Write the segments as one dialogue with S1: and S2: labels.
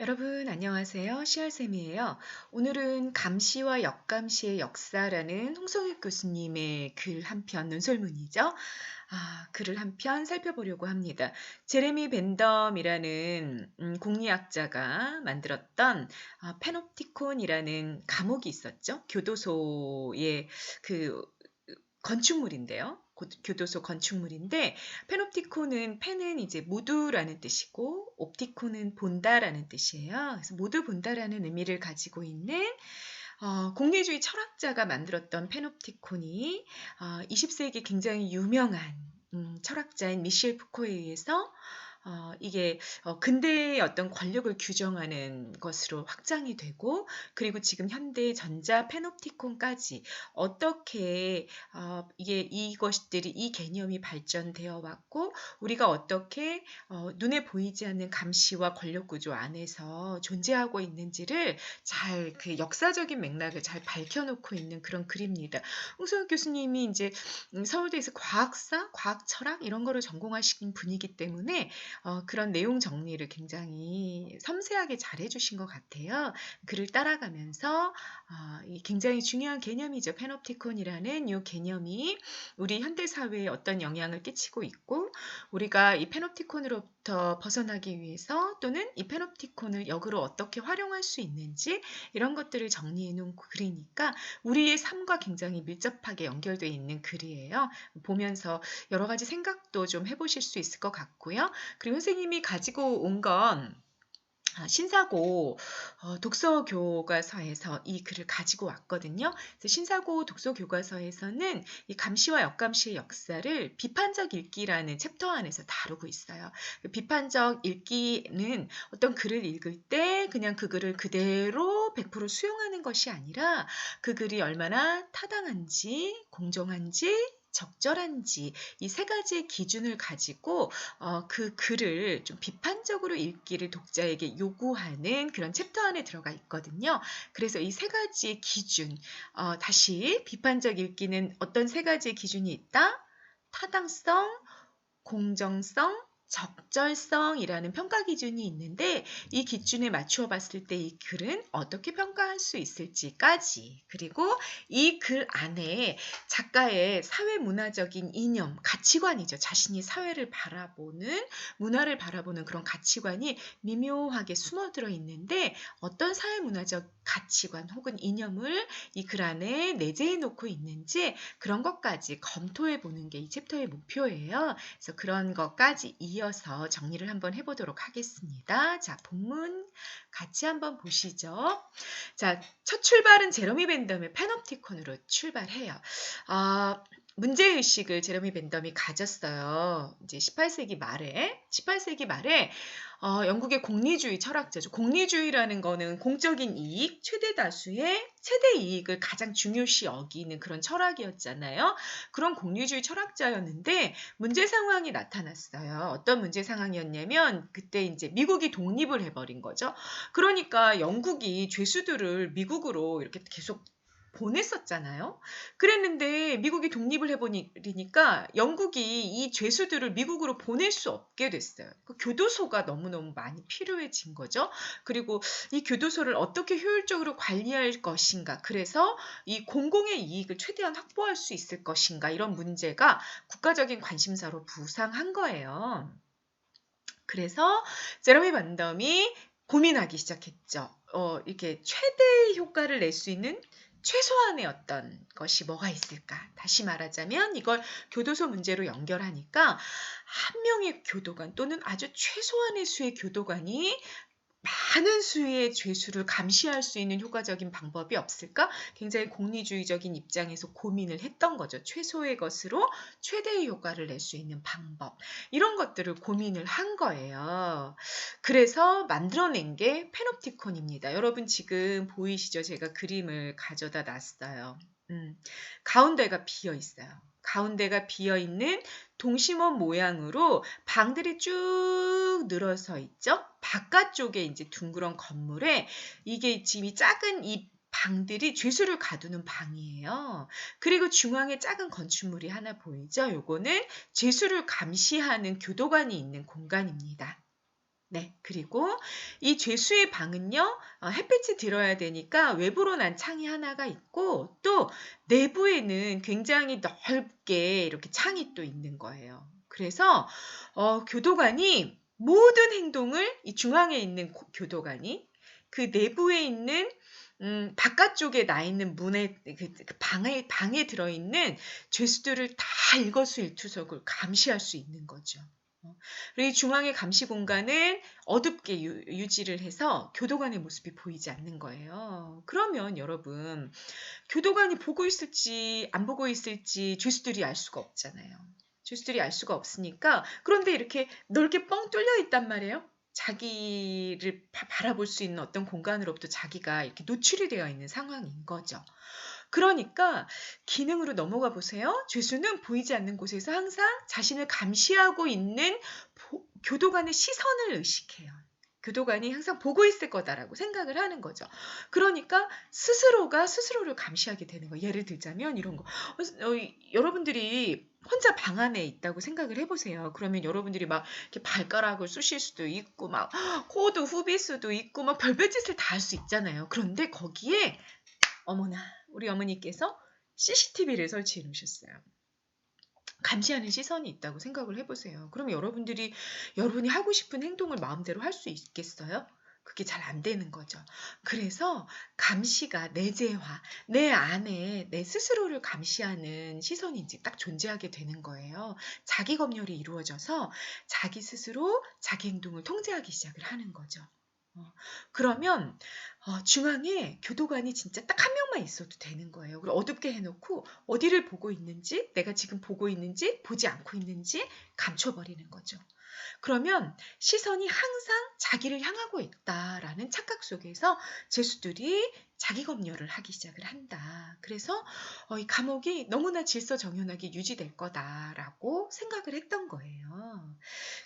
S1: 여러분 안녕하세요. 시알쌤이에요. 오늘은 감시와 역감시의 역사라는 홍성익 교수님의 글 한 편 논설문이죠. 글을 한 편 살펴보려고 합니다. 제레미 벤덤이라는 공리학자가 만들었던 페놉티콘이라는 감옥이 있었죠. 교도소의 그 건축물인데요. 교도소 건축물인데 페놉티콘은 펜은 이제 모두라는 뜻이고 옵티콘은 본다라는 뜻이에요. 그래서 모두 본다라는 의미를 가지고 있는 공리주의 철학자가 만들었던 페놉티콘이 20세기 굉장히 유명한 철학자인 미셸 푸코에 의해서 이게 근대의 어떤 권력을 규정하는 것으로 확장이 되고 그리고 지금 현대의 전자 페놉티콘까지 어떻게 이것들이 이 개념이 발전되어 왔고 우리가 어떻게 눈에 보이지 않는 감시와 권력 구조 안에서 존재하고 있는지를 잘 그 역사적인 맥락을 잘 밝혀놓고 있는 그런 글입니다. 홍성욱 교수님이 이제 서울대에서 과학사, 과학철학 이런 거를 전공하신 분이기 때문에 그런 내용 정리를 굉장히 섬세하게 잘 해주신 것 같아요. 글을 따라가면서 굉장히 중요한 개념이죠. 페놉티콘이라는 이 개념이 우리 현대사회에 어떤 영향을 끼치고 있고 우리가 이 페놉티콘으로부터 벗어나기 위해서 또는 이 페놉티콘을 역으로 어떻게 활용할 수 있는지 이런 것들을 정리해 놓은 글이니까 우리의 삶과 굉장히 밀접하게 연결되어 있는 글이에요. 보면서 여러 가지 생각도 좀 해보실 수 있을 것 같고요. 그리고 선생님이 가지고 온 건 신사고 독서 교과서에서 이 글을 가지고 왔거든요. 그래서 신사고 독서 교과서에서는 이 감시와 역감시의 역사를 비판적 읽기라는 챕터 안에서 다루고 있어요. 비판적 읽기는 어떤 글을 읽을 때 그냥 그 글을 그대로 100% 수용하는 것이 아니라 그 글이 얼마나 타당한지, 공정한지, 적절한지 이 세 가지의 기준을 가지고 그 글을 좀 비판적으로 읽기를 독자에게 요구하는 그런 챕터 안에 들어가 있거든요. 그래서 이 세 가지의 기준, 다시 비판적 읽기는 어떤 세 가지의 기준이 있다? 타당성, 공정성, 적절성이라는 평가 기준이 있는데 이 기준에 맞추어 봤을 때 이 글은 어떻게 평가할 수 있을지까지 그리고 이 글 안에 작가의 사회문화적인 이념, 가치관이죠. 자신이 사회를 바라보는 문화를 바라보는 그런 가치관이 미묘하게 숨어들어 있는데 어떤 사회문화적 가치관 혹은 이념을 이 글 안에 내재해 놓고 있는지 그런 것까지 검토해 보는 게 이 챕터의 목표예요. 그래서 그런 것까지 이어서 정리를 한번 해보도록 하겠습니다. 자, 본문 같이 한번 보시죠. 자, 첫 출발은 제러미 벤덤의 페놉티콘으로 출발해요. 문제의식을 제러미 벤덤이 가졌어요. 이제 18세기 말에 영국의 공리주의 철학자죠. 공리주의라는 거는 공적인 이익, 최대 다수의 최대 이익을 가장 중요시 여기는 그런 철학이었잖아요. 그런 공리주의 철학자였는데 문제 상황이 나타났어요. 어떤 문제 상황이었냐면 그때 이제 미국이 독립을 해버린 거죠. 그러니까 영국이 죄수들을 미국으로 이렇게 계속 보냈었잖아요. 그랬는데 미국이 독립을 해버리니까 영국이 이 죄수들을 미국으로 보낼 수 없게 됐어요. 그 교도소가 너무너무 많이 필요해진 거죠. 그리고 이 교도소를 어떻게 효율적으로 관리할 것인가. 그래서 이 공공의 이익을 최대한 확보할 수 있을 것인가. 이런 문제가 국가적인 관심사로 부상한 거예요. 그래서 제러미 반덤이 고민하기 시작했죠. 이렇게 최대 효과를 낼 수 있는 최소한의 어떤 것이 뭐가 있을까? 다시 말하자면 이걸 교도소 문제로 연결하니까 한 명의 교도관 또는 아주 최소한의 수의 교도관이 많은 수의 죄수를 감시할 수 있는 효과적인 방법이 없을까? 굉장히 공리주의적인 입장에서 고민을 했던 거죠. 최소의 것으로 최대의 효과를 낼 수 있는 방법. 이런 것들을 고민을 한 거예요. 그래서 만들어낸 게 페놉티콘입니다. 여러분 지금 보이시죠? 제가 그림을 가져다 놨어요. 가운데가 비어 있어요. 가운데가 비어 있는 동심원 모양으로 방들이 쭉 늘어서 있죠. 바깥쪽에 이제 둥그런 건물에 이게 집이 작은 이 방들이 죄수를 가두는 방이에요. 그리고 중앙에 작은 건축물이 하나 보이죠? 요거는 죄수를 감시하는 교도관이 있는 공간입니다. 네, 그리고 이 죄수의 방은요, 햇빛이 들어야 되니까 외부로 난 창이 하나가 있고 또 내부에는 굉장히 넓게 이렇게 창이 또 있는 거예요. 그래서 교도관이 모든 행동을 이 중앙에 있는 교도관이 그 내부에 있는 바깥쪽에 나 있는 문에 그 방에 들어있는 죄수들을 다 일거수일투족을 감시할 수 있는 거죠. 그리고 이 중앙의 감시 공간은 어둡게 유지를 해서 교도관의 모습이 보이지 않는 거예요. 그러면 여러분, 교도관이 보고 있을지 안 보고 있을지 죄수들이 알 수가 없잖아요. 죄수들이 알 수가 없으니까 그런데 이렇게 넓게 뻥 뚫려 있단 말이에요. 자기를 바라볼 수 있는 어떤 공간으로부터 자기가 이렇게 노출이 되어 있는 상황인 거죠. 그러니까 기능으로 넘어가 보세요. 죄수는 보이지 않는 곳에서 항상 자신을 감시하고 있는 교도관의 시선을 의식해요. 교도관이 항상 보고 있을 거다라고 생각을 하는 거죠. 그러니까 스스로가 스스로를 감시하게 되는 거예요. 예를 들자면 이런 거. 여러분들이 혼자 방 안에 있다고 생각을 해보세요. 그러면 여러분들이 막 이렇게 발가락을 쑤실 수도 있고 막 코도 후빌 수도 있고 막 별별 짓을 다 할 수 있잖아요. 그런데 거기에 어머나 우리 어머니께서 CCTV를 설치해 놓으셨어요. 감시하는 시선이 있다고 생각을 해보세요. 그럼 여러분이 하고 싶은 행동을 마음대로 할 수 있겠어요? 그게 잘 안 되는 거죠. 그래서 감시가 내재화, 내 안에 내 스스로를 감시하는 시선이 이제 딱 존재하게 되는 거예요. 자기 검열이 이루어져서 자기 스스로 자기 행동을 통제하기 시작을 하는 거죠. 그러면 중앙에 교도관이 진짜 딱 한 명만 있어도 되는 거예요. 그리고 어둡게 해놓고 어디를 보고 있는지, 내가 지금 보고 있는지, 보지 않고 있는지 감춰버리는 거죠. 그러면 시선이 항상 자기를 향하고 있다라는 착각 속에서 죄수들이 자기 검열을 하기 시작을 한다. 그래서 이 감옥이 너무나 질서정연하게 유지될 거다라고 생각을 했던 거예요.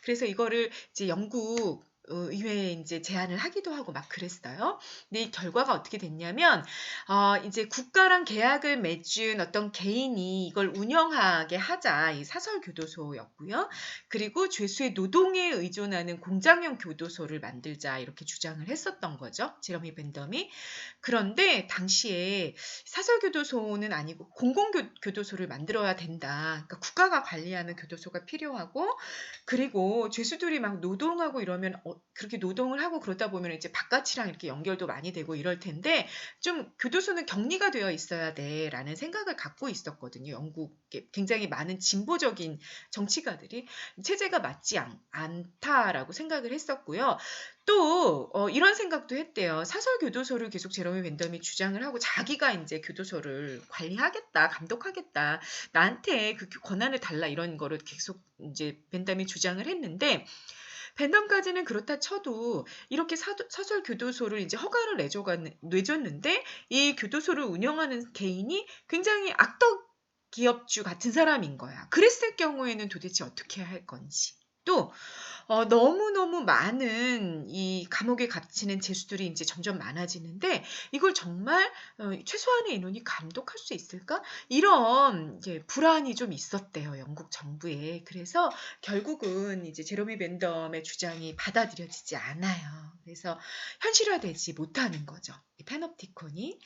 S1: 그래서 이거를 이제 영국 의회에 이제 제안을 하기도 하고 막 그랬어요. 근데 이 결과가 어떻게 됐냐면, 이제 국가랑 계약을 맺은 어떤 개인이 이걸 운영하게 하자, 이 사설교도소였고요. 그리고 죄수의 노동에 의존하는 공장형 교도소를 만들자, 이렇게 주장을 했었던 거죠. 제러미 벤덤이. 그런데 당시에 사설교도소는 아니고 공공교도소를 만들어야 된다. 그러니까 국가가 관리하는 교도소가 필요하고, 그리고 죄수들이 막 노동하고 이러면 그렇게 노동을 하고 그러다 보면 이제 바깥이랑 이렇게 연결도 많이 되고 이럴 텐데 좀 교도소는 격리가 되어 있어야 돼라는 생각을 갖고 있었거든요. 영국에 굉장히 많은 진보적인 정치가들이 체제가 맞지 않다라고 생각을 했었고요. 또 이런 생각도 했대요. 사설 교도소를 계속 제러미 벤덤이 주장을 하고 자기가 이제 교도소를 관리하겠다, 감독하겠다, 나한테 그 권한을 달라 이런 거를 계속 이제 벤덤이 주장을 했는데 벤덤까지는 그렇다 쳐도 이렇게 사설 교도소를 이제 허가를 내줬는데 이 교도소를 운영하는 개인이 굉장히 악덕 기업주 같은 사람인 거야. 그랬을 경우에는 도대체 어떻게 할 건지. 또 너무너무 많은 이 감옥에 갇히는 죄수들이 이제 점점 많아지는데 이걸 정말 최소한의 인원이 감독할 수 있을까? 이런 이제 불안이 좀 있었대요, 영국 정부에. 그래서 결국은 이제 제러미 벤덤의 주장이 받아들여지지 않아요. 그래서 현실화되지 못하는 거죠. 이 패놉티콘이.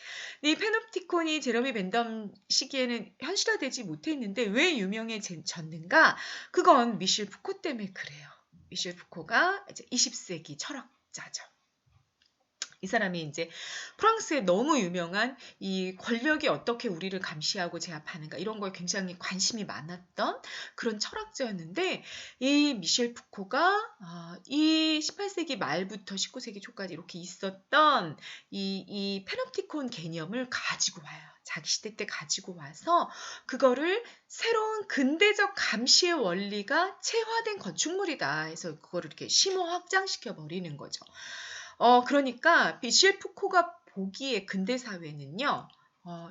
S1: 이 패놉티콘이 제러미 벤덤 시기에는 현실화되지 못했는데 왜 유명해졌는가? 그건 미셸 푸코 때문에 그래요. 미셸 푸코가 이제 20세기 철학자죠. 이 사람이 이제 프랑스의 너무 유명한 이 권력이 어떻게 우리를 감시하고 제압하는가 이런 거에 굉장히 관심이 많았던 그런 철학자였는데 이 미셸 푸코가 이 18세기 말부터 19세기 초까지 이렇게 있었던 이 패놉티콘 개념을 가지고 와요. 자기 시대 때 가지고 와서 그거를 새로운 근대적 감시의 원리가 체화된 건축물이다 해서 그거를 이렇게 심오 확장시켜 버리는 거죠. 그러니까 미셸 푸코가 보기에 근대 사회는요.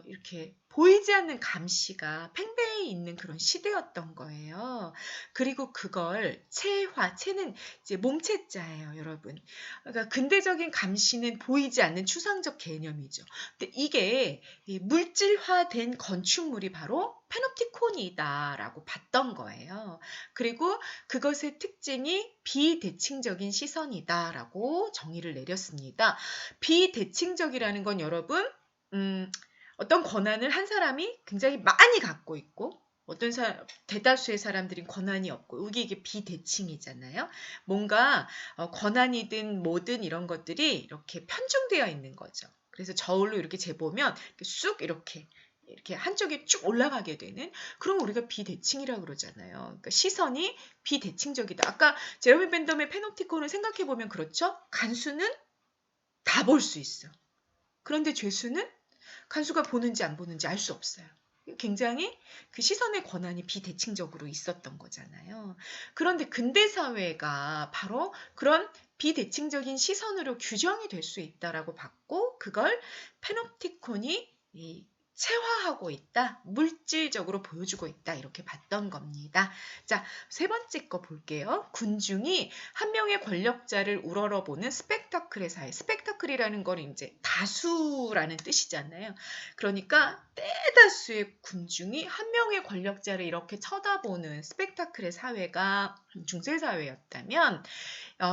S1: 이렇게 보이지 않는 감시가 팽배해 있는 그런 시대였던 거예요. 그리고 그걸 체는 이제 몸체자예요, 여러분. 그러니까 근대적인 감시는 보이지 않는 추상적 개념이죠. 근데 이게 이 물질화된 건축물이 바로 페놉티콘이다라고 봤던 거예요. 그리고 그것의 특징이 비대칭적인 시선이다라고 정의를 내렸습니다. 비대칭적이라는 건 여러분, 음, 어떤 권한을 한 사람이 굉장히 많이 갖고 있고 어떤 대다수의 사람들이 권한이 없고 이게 비대칭이잖아요. 뭔가 권한이든 뭐든 이런 것들이 이렇게 편중되어 있는 거죠. 그래서 저울로 이렇게 재보면 쑥 이렇게 한쪽에 쭉 올라가게 되는 그런 거 우리가 비대칭이라고 그러잖아요. 그러니까 시선이 비대칭적이다. 아까 제러미 벤덤의 페놉티콘을 생각해 보면 그렇죠. 간수는 다 볼 수 있어. 그런데 죄수는 간수가 보는지 안 보는지 알 수 없어요. 굉장히 그 시선의 권한이 비대칭적으로 있었던 거잖아요. 그런데 근대 사회가 바로 그런 비대칭적인 시선으로 규정이 될 수 있다라고 봤고 그걸 페놉티콘이 체화하고 있다, 물질적으로 보여주고 있다 이렇게 봤던 겁니다. 자, 세 번째 거 볼게요. 군중이 한 명의 권력자를 우러러보는 스펙타클의 사회. 스펙타클이라는 건 이제 다수라는 뜻이잖아요. 그러니까 대다수의 군중이 한 명의 권력자를 이렇게 쳐다보는 스펙타클의 사회가 중세 사회였다면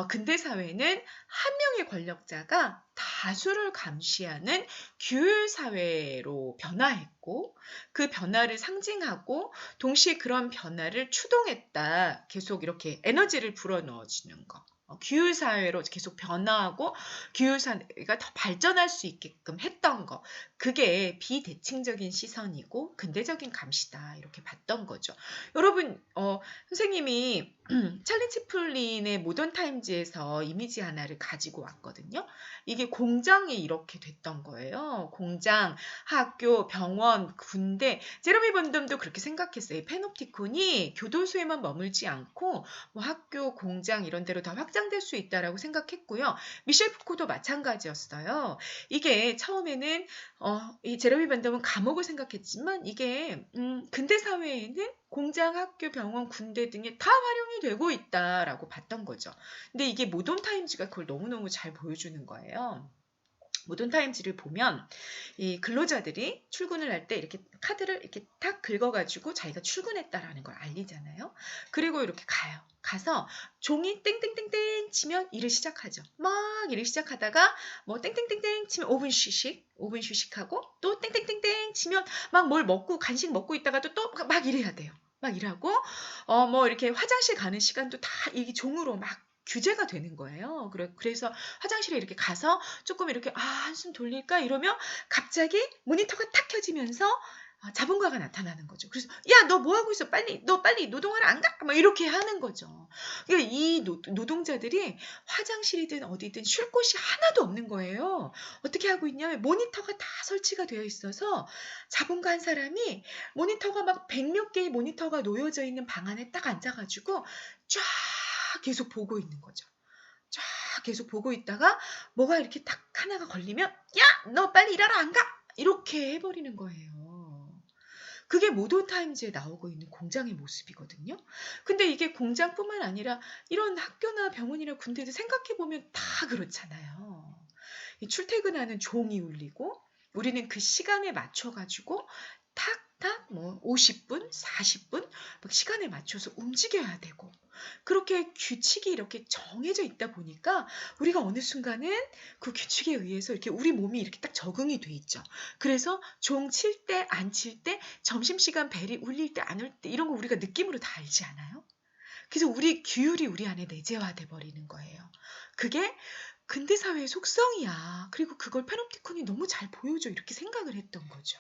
S1: 근대 사회는 한 명의 권력자가 다수를 감시하는 규율 사회로 변화했고 그 변화를 상징하고 동시에 그런 변화를 추동했다. 계속 이렇게 에너지를 불어넣어주는 거. 규율 사회로 계속 변화하고 규율 사회가 더 발전할 수 있게끔 했던 거. 그게 비대칭적인 시선이고 근대적인 감시다. 이렇게 봤던 거죠. 여러분, 선생님이 찰리 채플린의 모던 타임즈에서 이미지 하나를 가지고 왔거든요. 이게 공장이 이렇게 됐던 거예요. 공장, 학교, 병원, 군대. 제러미 번덤도 그렇게 생각했어요. 페놉티콘이 교도소에만 머물지 않고 뭐 학교, 공장 이런 데로 다 확장될 수 있다라고 생각했고요. 미셸 푸코도 마찬가지였어요. 이게 처음에는 이 제러미 번덤은 감옥을 생각했지만 이게 근대 사회에는 공장, 학교, 병원, 군대 등에 다 활용이 되고 있다라고 봤던 거죠. 근데 이게 모던 타임즈가 그걸 너무너무 잘 보여주는 거예요. 모던 타임즈를 보면 이 근로자들이 출근을 할 때 이렇게 카드를 이렇게 탁 긁어가지고 자기가 출근했다라는 걸 알리잖아요. 그리고 이렇게 가요. 가서 종이 땡땡땡땡 치면 일을 시작하죠. 막 일을 시작하다가 뭐 땡땡땡땡 치면 5분 휴식하고 또 땡땡땡땡 치면 막 뭘 먹고 간식 먹고 있다가 또 막 일해야 돼요. 막 일하고 뭐 이렇게 화장실 가는 시간도 다 이 종으로 막 규제가 되는 거예요. 그래서 화장실에 이렇게 가서 조금 이렇게 한숨 돌릴까 이러면 갑자기 모니터가 탁 켜지면서 자본가가 나타나는 거죠. 그래서 야, 너 뭐 하고 있어? 너 빨리 노동하러 안 가? 막 이렇게 하는 거죠. 그러니까 이 노동자들이 화장실이든 어디든 쉴 곳이 하나도 없는 거예요. 어떻게 하고 있냐면 모니터가 다 설치가 되어 있어서 자본가 한 사람이 모니터가 막 100몇 개의 모니터가 놓여져 있는 방 안에 딱 앉아가지고 쫙 계속 보고 있는 거죠. 쫙 계속 보고 있다가 뭐가 이렇게 딱 하나가 걸리면 야, 너 빨리 일하러 안 가? 이렇게 해버리는 거예요. 그게 모던 타임즈에 나오고 있는 공장의 모습이거든요. 근데 이게 공장뿐만 아니라 이런 학교나 병원이나 군대도 생각해보면 다 그렇잖아요. 출퇴근하는 종이 울리고 우리는 그 시간에 맞춰가지고 탁탁 뭐 50분, 40분 막 시간에 맞춰서 움직여야 되고 그렇게 규칙이 이렇게 정해져 있다 보니까 우리가 어느 순간은 그 규칙에 의해서 이렇게 우리 몸이 이렇게 딱 적응이 돼 있죠. 그래서 종 칠 때, 안 칠 때, 점심시간 벨이 울릴 때, 안 울릴 때 이런 거 우리가 느낌으로 다 알지 않아요? 그래서 우리 규율이 우리 안에 내재화돼 버리는 거예요. 그게 근대 사회의 속성이야. 그리고 그걸 페놉티콘이 너무 잘 보여줘. 이렇게 생각을 했던 거죠.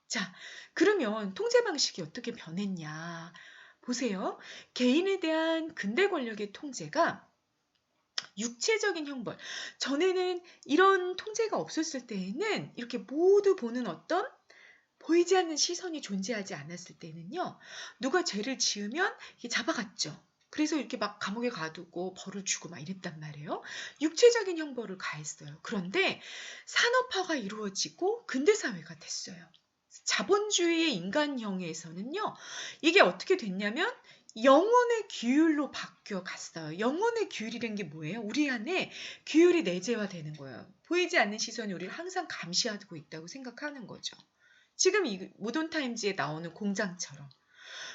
S1: 자, 그러면 통제 방식이 어떻게 변했냐? 보세요. 개인에 대한 근대 권력의 통제가 육체적인 형벌. 전에는 이런 통제가 없었을 때에는 이렇게 모두 보는 어떤 보이지 않는 시선이 존재하지 않았을 때는요. 누가 죄를 지으면 이게 잡아갔죠. 그래서 이렇게 막 감옥에 가두고 벌을 주고 막 이랬단 말이에요. 육체적인 형벌을 가했어요. 그런데 산업화가 이루어지고 근대사회가 됐어요. 자본주의의 인간형에서는요, 이게 어떻게 됐냐면 영혼의 규율로 바뀌어 갔어요. 영혼의 규율이란 게 뭐예요? 우리 안에 규율이 내재화되는 거예요. 보이지 않는 시선이 우리를 항상 감시하고 있다고 생각하는 거죠. 지금 이 모던타임즈에 나오는 공장처럼.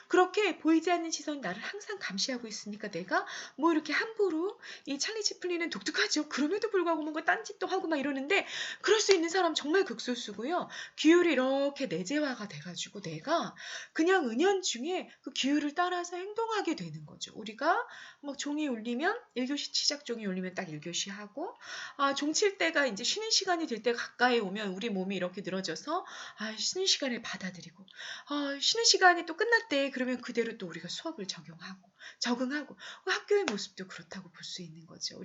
S1: 그렇게 보이지 않는 시선이 나를 항상 감시하고 있으니까 내가 뭐 이렇게 함부로 이 찰리 채플린은 독특하죠. 그럼에도 불구하고 뭔가 딴짓도 하고 막 이러는데 그럴 수 있는 사람 정말 극소수고요. 규율이 이렇게 내재화가 돼가지고 내가 그냥 은연중에 그 규율을 따라서 행동하게 되는 거죠. 우리가 막 종이 울리면 1교시 시작 종이 울리면 딱 1교시 하고 종 칠 때가 이제 쉬는 시간이 될 때 가까이 오면 우리 몸이 이렇게 늘어져서 쉬는 시간을 받아들이고 쉬는 시간이 또 끝났대. 그러면 그대로 또 우리가 수업을 적응하고 학교의 모습도 그렇다고 볼 수 있는 거죠.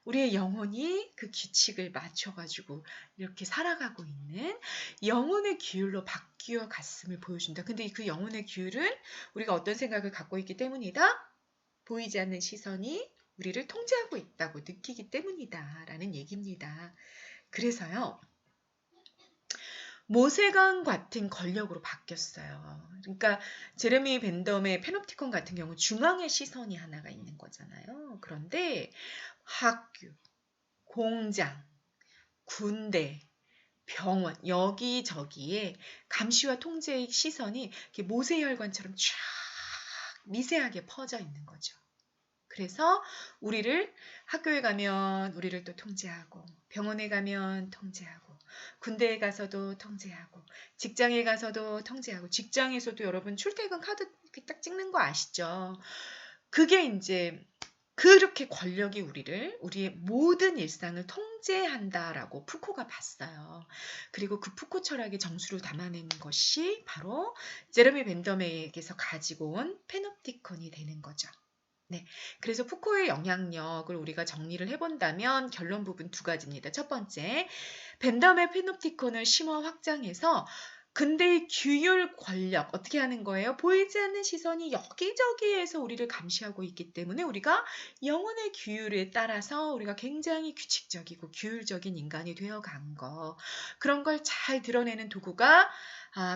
S1: 우리의 영혼이 그 규칙을 맞춰가지고 이렇게 살아가고 있는 영혼의 규율로 바뀌어 갔음을 보여준다. 근데 그 영혼의 규율은 우리가 어떤 생각을 갖고 있기 때문이다. 보이지 않는 시선이 우리를 통제하고 있다고 느끼기 때문이다라는 얘기입니다. 그래서요. 모세관 같은 권력으로 바뀌었어요. 그러니까 제레미 벤덤의 페놉티콘 같은 경우 중앙에 시선이 하나가 있는 거잖아요. 그런데 학교, 공장, 군대, 병원 여기저기에 감시와 통제의 시선이 이렇게 모세혈관처럼 쫙 미세하게 퍼져 있는 거죠. 그래서 우리를 학교에 가면 우리를 또 통제하고 병원에 가면 통제하고 군대에 가서도 통제하고 직장에 가서도 통제하고 직장에서도 여러분 출퇴근 카드 딱 찍는 거 아시죠? 그게 이제 그렇게 권력이 우리의 모든 일상을 통제한다라고 푸코가 봤어요. 그리고 그 푸코 철학의 정수를 담아낸 것이 바로 제레미 벤덤에게서 가지고 온 페놉티콘이 되는 거죠. 네, 그래서 푸코의 영향력을 우리가 정리를 해본다면 결론 부분 두 가지입니다. 첫 번째, 벤덤의 페놉티콘을 심화 확장해서 근대의 규율 권력 어떻게 하는 거예요? 보이지 않는 시선이 여기저기에서 우리를 감시하고 있기 때문에 우리가 영혼의 규율에 따라서 우리가 굉장히 규칙적이고 규율적인 인간이 되어간 거 그런 걸 잘 드러내는 도구가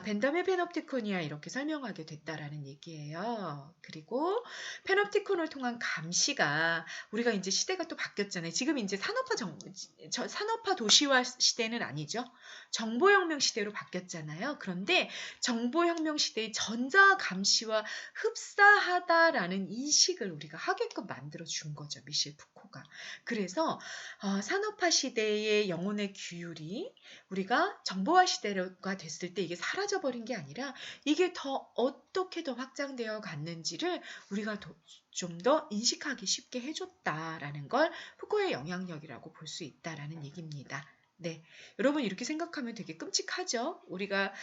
S1: 벤덤의 페놉티콘이야 이렇게 설명하게 됐다라는 얘기예요. 그리고 페놉티콘을 통한 감시가 우리가 이제 시대가 또 바뀌었잖아요. 지금 이제 산업화 도시화 시대는 아니죠. 정보혁명 시대로 바뀌었잖아요. 그런데 정보혁명 시대의 전자 감시와 흡사하다라는 인식을 우리가 하게끔 만들어 준 거죠. 미셸 푸코가. 그래서 산업화 시대의 영혼의 규율이 우리가 정보화 시대가 됐을 때 이게 사라져버린 게 아니라 이게 더 어떻게 더 확장되어 갔는지를 우리가 좀 더 인식하기 쉽게 해줬다라는 걸 푸코의 영향력이라고 볼 수 있다라는 얘기입니다. 네, 여러분 이렇게 생각하면 되게 끔찍하죠. 우리가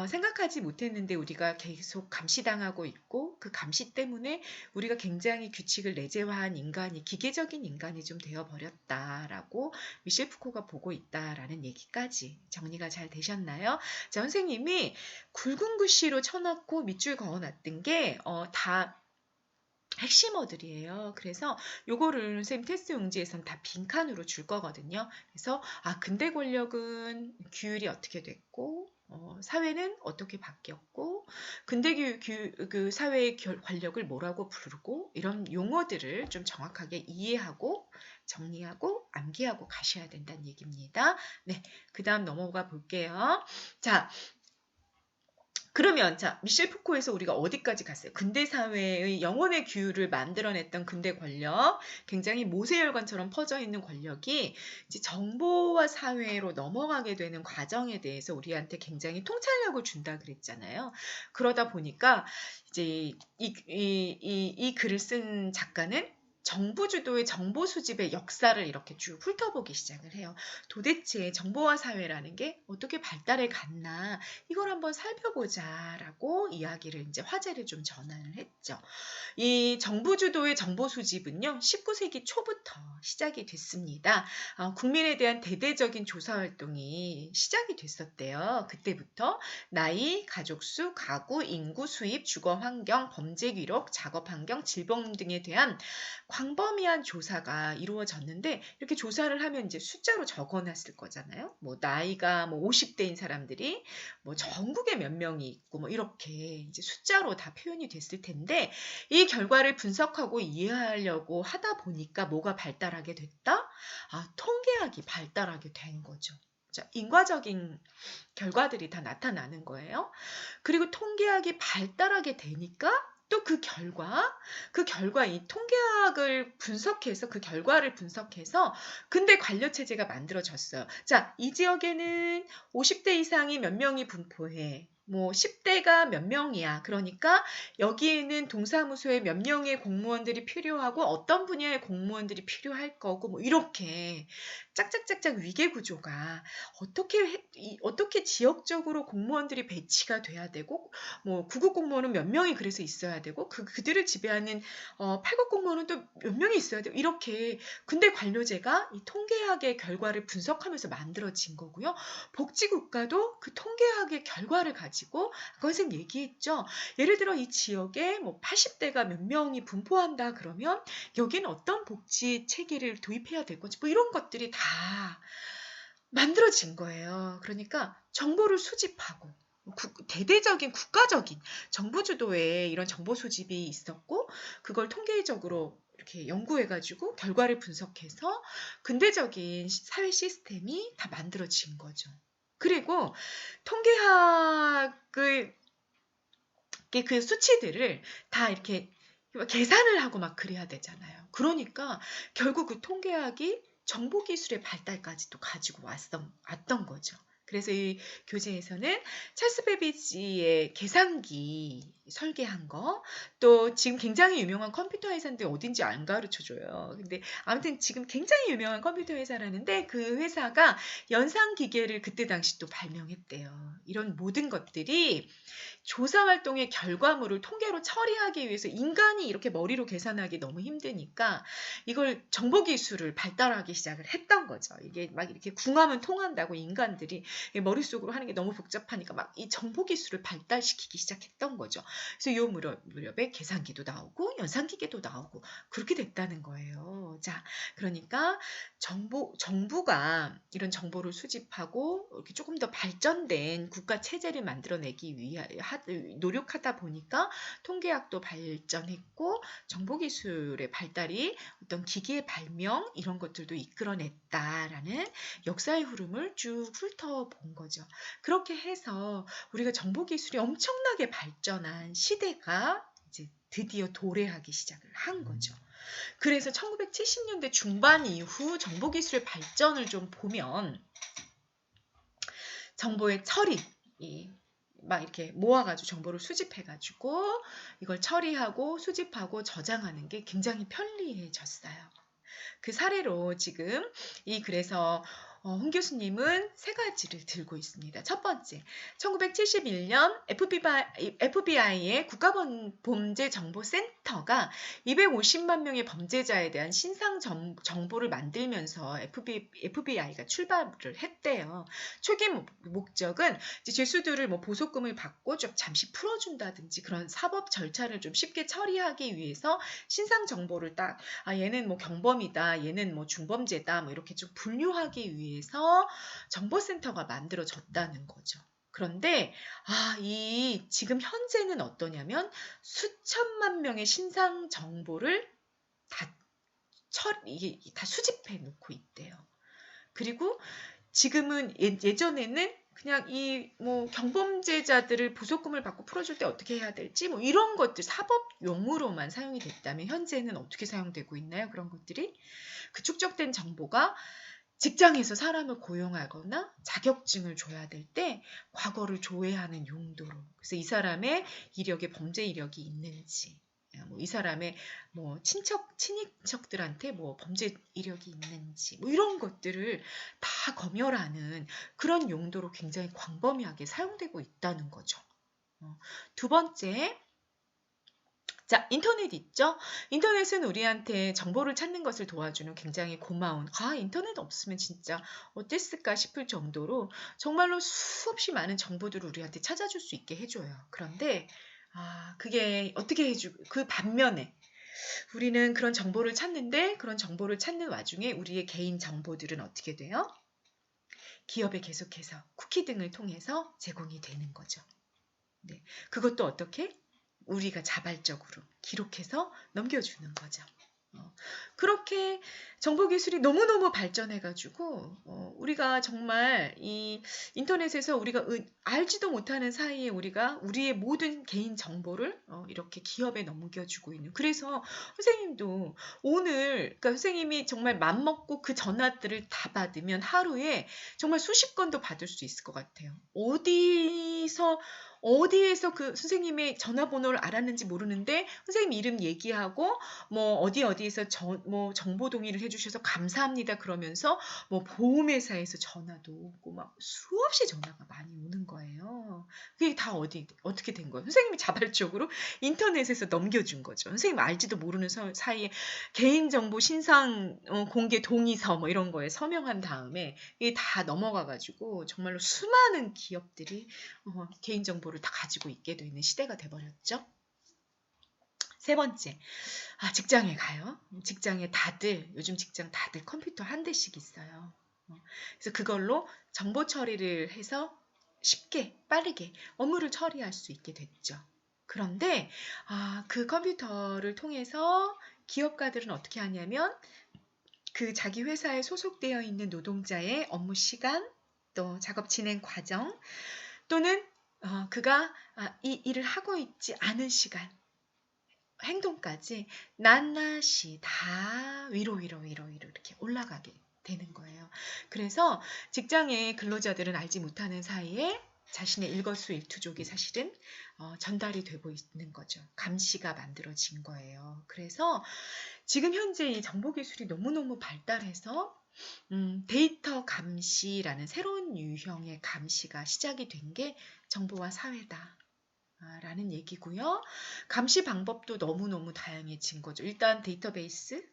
S1: 생각하지 못했는데 우리가 계속 감시당하고 있고 그 감시 때문에 우리가 굉장히 규칙을 내재화한 인간이 기계적인 인간이 좀 되어버렸다라고 미셸 푸코가 보고 있다라는 얘기까지 정리가 잘 되셨나요? 자, 선생님이 굵은 글씨로 쳐놨고 밑줄 그어놨던 게 다 핵심어들이에요. 그래서 요거를 선생님 테스트 용지에선 다 빈칸으로 줄 거거든요. 그래서 근대 권력은 규율이 어떻게 됐고 사회는 어떻게 바뀌었고 근대 그 사회의 권력을 뭐라고 부르고 이런 용어들을 좀 정확하게 이해하고 정리하고 암기하고 가셔야 된다는 얘기입니다. 네, 그 다음 넘어가 볼게요. 자, 그러면 미셸 푸코에서 우리가 어디까지 갔어요? 근대 사회의 영혼의 규율을 만들어냈던 근대 권력, 굉장히 모세혈관처럼 퍼져 있는 권력이 이제 정보화 사회로 넘어가게 되는 과정에 대해서 우리한테 굉장히 통찰력을 준다 그랬잖아요. 그러다 보니까 이제 이 글을 쓴 작가는 정부 주도의 정보 수집의 역사를 이렇게 쭉 훑어보기 시작을 해요. 도대체 정보화 사회라는 게 어떻게 발달해 갔나 이걸 한번 살펴보자라고 이야기를 이제 화제를 좀 전환을 했죠. 이 정부 주도의 정보 수집은요, 19세기 초부터 시작이 됐습니다. 국민에 대한 대대적인 조사 활동이 시작이 됐었대요. 그때부터 나이, 가족 수, 가구, 인구, 수입, 주거 환경, 범죄 기록, 작업 환경, 질병 등에 대한 광범위한 조사가 이루어졌는데 이렇게 조사를 하면 이제 숫자로 적어놨을 거잖아요. 뭐 나이가 뭐 50대인 사람들이 뭐 전국에 몇 명이 있고 뭐 이렇게 이제 숫자로 다 표현이 됐을 텐데 이 결과를 분석하고 이해하려고 하다 보니까 뭐가 발달하게 됐다? 통계학이 발달하게 된 거죠. 자, 인과적인 결과들이 다 나타나는 거예요. 그리고 통계학이 발달하게 되니까 또 그 결과 이 통계학을 분석해서 그 결과를 분석해서 근대 관료 체제가 만들어졌어요. 자, 이 지역에는 50대 이상이 몇 명이 분포해. 뭐 10대가 몇 명이야. 그러니까 여기에는 동사무소에 몇 명의 공무원들이 필요하고 어떤 분야의 공무원들이 필요할 거고 뭐 이렇게 짝짝짝짝 위계 구조가 어떻게 지역적으로 공무원들이 배치가 돼야 되고 뭐 9급 공무원은 몇 명이 그래서 있어야 되고 그들을 지배하는 8급 공무원은 또 몇 명이 있어야 되고 이렇게 근대 관료제가 이 통계학의 결과를 분석하면서 만들어진 거고요. 복지국가도 그 통계학의 결과를 가지고 아까 선생님 얘기했죠. 예를 들어 이 지역에 뭐 80대가 몇 명이 분포한다 그러면 여기는 어떤 복지 체계를 도입해야 될 건지 뭐 이런 것들이 다 만들어진 거예요. 그러니까 정보를 수집하고 대대적인 국가적인 정부 주도의 이런 정보 수집이 있었고 그걸 통계적으로 이렇게 연구해가지고 결과를 분석해서 근대적인 사회 시스템이 다 만들어진 거죠. 그리고 통계학의 그 수치들을 다 이렇게 계산을 하고 막 그래야 되잖아요. 그러니까 결국 그 통계학이 정보기술의 발달까지도 가지고 왔던 거죠. 그래서 이 교재에서는 찰스 베비지의 계산기 설계한 거, 또 지금 굉장히 유명한 컴퓨터 회사인데 어딘지 안 가르쳐줘요. 근데 아무튼 지금 굉장히 유명한 컴퓨터 회사라는데 그 회사가 연산기계를 그때 당시 또 발명했대요. 이런 모든 것들이 조사 활동의 결과물을 통계로 처리하기 위해서 인간이 이렇게 머리로 계산하기 너무 힘드니까 이걸 정보기술을 발달하기 시작을 했던 거죠. 이게 막 이렇게 궁하면 통한다고 인간들이 머릿속으로 하는 게 너무 복잡하니까 막 이 정보기술을 발달시키기 시작했던 거죠. 그래서 요 무렵에 계산기도 나오고 연산기계도 나오고 그렇게 됐다는 거예요. 자, 그러니까 정부가 이런 정보를 수집하고 이렇게 조금 더 발전된 국가 체제를 만들어내기 위해 노력하다 보니까 통계학도 발전했고 정보기술의 발달이 어떤 기기의 발명 이런 것들도 이끌어냈다라는 역사의 흐름을 쭉 훑어본 거죠. 그렇게 해서 우리가 정보기술이 엄청나게 발전한 시대가 이제 드디어 도래하기 시작을 한 거죠. 그래서 1970년대 중반 이후 정보기술의 발전을 좀 보면 정보의 처리, 막 이렇게 모아가지고 정보를 수집해가지고 이걸 처리하고 수집하고 저장하는 게 굉장히 편리해졌어요. 그 사례로 지금 그래서 홍 교수님은 세 가지를 들고 있습니다. 첫 번째, 1971년 FBI의 국가범죄정보센터가 250만 명의 범죄자에 대한 신상 정보를 만들면서 FBI가 출발을 했대요. 초기 목적은 이제 죄수들을 뭐 보석금을 받고 좀 잠시 풀어준다든지 그런 사법 절차를 좀 쉽게 처리하기 위해서 신상 정보를 딱 얘는 뭐 경범이다, 얘는 뭐 중범죄다, 뭐 이렇게 좀 분류하기 위해서 정보센터가 만들어졌다는 거죠. 그런데 지금 현재는 어떠냐면 수천만 명의 신상 정보를 다 수집해 놓고 있대요. 그리고 지금은 예전에는 그냥 뭐 경범죄자들을 보석금을 받고 풀어줄 때 어떻게 해야 될지 뭐 이런 것들 사법 용어로만 사용이 됐다면 현재는 어떻게 사용되고 있나요? 그런 것들이 그 축적된 정보가 직장에서 사람을 고용하거나 자격증을 줘야 될 때 과거를 조회하는 용도로 그래서 이 사람의 범죄 이력이 있는지 뭐 이 사람의 뭐 친인척들한테 뭐 범죄 이력이 있는지 뭐 이런 것들을 다 검열하는 그런 용도로 굉장히 광범위하게 사용되고 있다는 거죠. 두 번째, 자, 인터넷 있죠? 인터넷은 우리한테 정보를 찾는 것을 도와주는 굉장히 고마운, 인터넷 없으면 진짜 어땠을까 싶을 정도로 정말로 수없이 많은 정보들을 우리한테 찾아줄 수 있게 해줘요. 그런데, 그게 어떻게 해주고, 그 반면에 우리는 그런 정보를 찾는데 그런 정보를 찾는 와중에 우리의 개인 정보들은 어떻게 돼요? 기업에 계속해서 쿠키 등을 통해서 제공이 되는 거죠. 네. 그것도 어떻게? 우리가 자발적으로 기록해서 넘겨주는 거죠. 그렇게 정보기술이 너무너무 발전해가지고 우리가 정말 이 인터넷에서 우리가 알지도 못하는 사이에 우리가 우리의 모든 개인 정보를 이렇게 기업에 넘겨주고 있는. 그래서 선생님도 오늘 그러니까 선생님이 정말 맘먹고 그 전화들을 다 받으면 하루에 정말 수십 건도 받을 수 있을 것 같아요. 어디에서 그 선생님의 전화번호를 알았는지 모르는데 선생님 이름 얘기하고 뭐 어디에서 뭐 정보 동의를 해주셔서 감사합니다 그러면서 뭐 보험회사에서 전화도 오고 막 수없이 전화가 많이 오는 거예요. 그게 다 어떻게 된 거예요? 선생님이 자발적으로 인터넷에서 넘겨준 거죠. 선생님 알지도 모르는 사이에 개인정보 신상 공개 동의서 뭐 이런 거에 서명한 다음에 이게 다 넘어가가지고 정말로 수많은 기업들이 개인정보를 다 가지고 있게 되는 시대가 돼버렸죠. 세 번째, 직장에 가요. 직장에 요즘 직장 다들 컴퓨터 한 대씩 있어요. 그래서 그걸로 정보 처리를 해서 쉽게, 빠르게 업무를 처리할 수 있게 됐죠. 그런데, 그 컴퓨터를 통해서 기업가들은 어떻게 하냐면, 그 자기 회사에 소속되어 있는 노동자의 업무 시간, 또 작업 진행 과정, 또는 그가 이 일을 하고 있지 않은 시간, 행동까지 낱낱이 다 위로 이렇게 올라가게 되는 거예요. 그래서 직장의 근로자들은 알지 못하는 사이에 자신의 일거수일투족이 사실은 전달이 되고 있는 거죠. 감시가 만들어진 거예요. 그래서 지금 현재 이 정보기술이 너무너무 발달해서 데이터 감시라는 새로운 유형의 감시가 시작이 된 게 정보와 사회다. 라는 얘기고요. 감시 방법도 너무너무 다양해진 거죠. 일단 데이터베이스,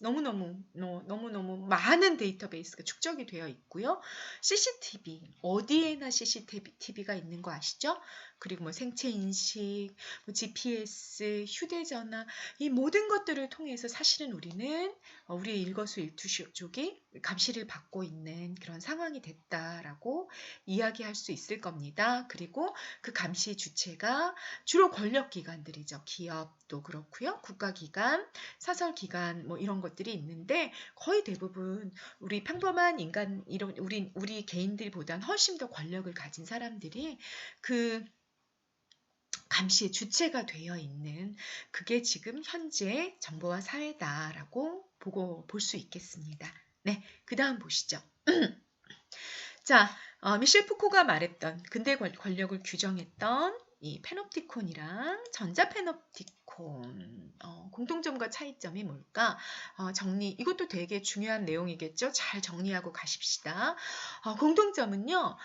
S1: 너무너무 많은 데이터베이스가 축적이 되어 있고요. CCTV, 어디에나 CCTV가 있는 거 아시죠? 그리고 뭐 생체 인식, 뭐 GPS, 휴대전화, 이 모든 것들을 통해서 사실은 우리는 우리의 일거수일투족이 감시를 받고 있는 그런 상황이 됐다라고 이야기할 수 있을 겁니다. 그리고 그 감시 주체가 주로 권력기관들이죠. 기업도 그렇고요. 국가기관, 사설기관 뭐 이런 것들이 있는데 거의 대부분 우리 평범한 인간, 우리 개인들보단 훨씬 더 권력을 가진 사람들이 그 감시의 주체가 되어 있는 그게 지금 현재 정보와 사회다라고 볼 수 있겠습니다. 네, 그 다음 보시죠. 자, 미셸 푸코가 말했던 근대 권력을 규정했던 이 페놉티콘이랑 전자 페놉티콘 공통점과 차이점이 뭘까? 이것도 되게 중요한 내용이겠죠. 잘 정리하고 가십시다. 공통점은요,